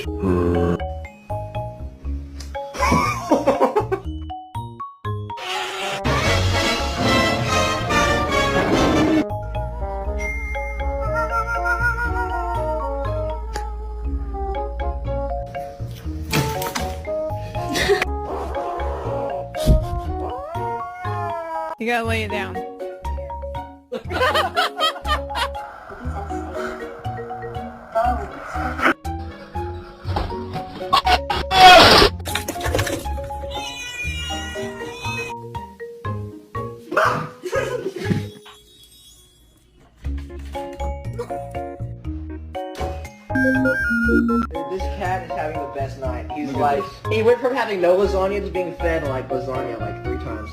You gotta lay it down. This cat is having the best night. He's like, he went from having no lasagna to being fed like lasagna like 3 times.